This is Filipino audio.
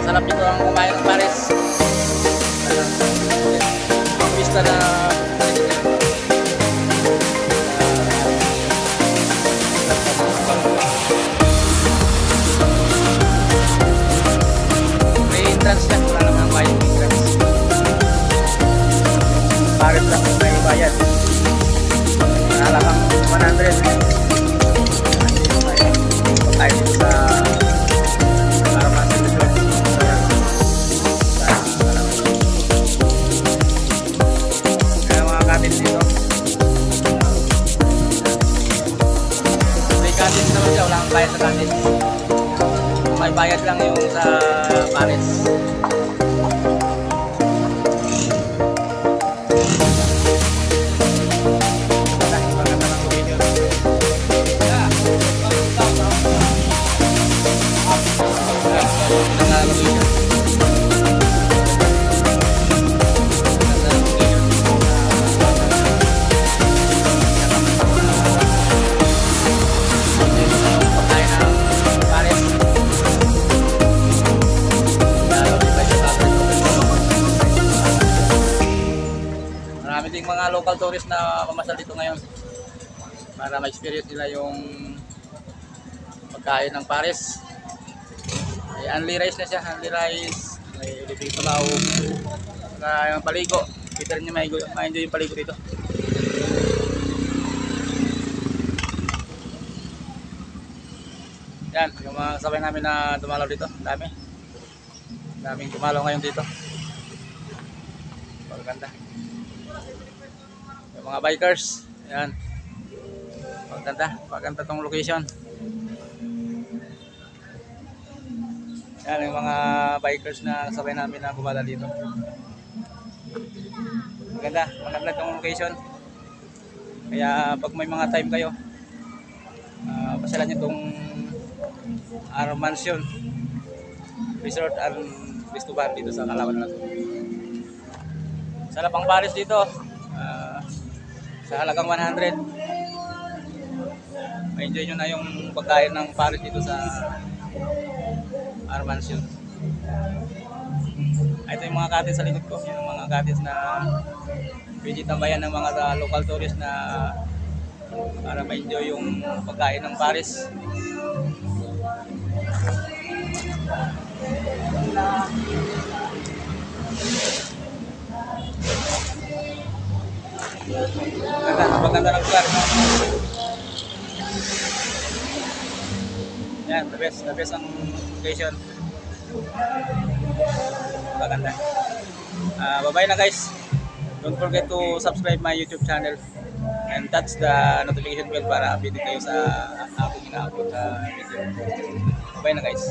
Sarap ito ang kumain ng pares. Pista na may entrance yan. Wala naman ang bayad ng entrance. Pares lang kung may bayad. Nalakang 100. Pagkain dito sa dito. May katin naman siya, wala kang bayad sa katin. May bayad lang yung sa pares. Marami ding mga local tourists na mamasal dito ngayon para ma-experience nila yung pagkain ng pares. May only rice na siya, only rice, may libreng sabaw, saka yung paligo. Kita rin nyo ma-enjoy yung paligo dito. Yan, yung mga sabay namin na dumalaw dito, daming dumalaw ngayon dito. Maganda. Yung mga bikers, yan. Maganda tong location. Yan yung mga bikers na sabay namin na bumala dito. Maganda tong location. Kaya pag may mga time kayo, pasyalan nyo tong Ar Mansion Resort and Festival dito sa Calauan natin. Sarap ang pares dito. Sa halagang 100. Ma-enjoy nyo na yung pagkain ng pares dito sa Ar Mansion. Ito yung mga cottage sa likod ko. Yung mga cottage na pwede tambayan ng mga local tourists na para ma-enjoy yung pagkain ng pares. Maganda ng lugar. Yan, the best ang location. Maganda. Bye-bye na guys. Don't forget to subscribe my YouTube channel and touch the notification bell para update kayo sa aking ina-upload na video. Bye na guys.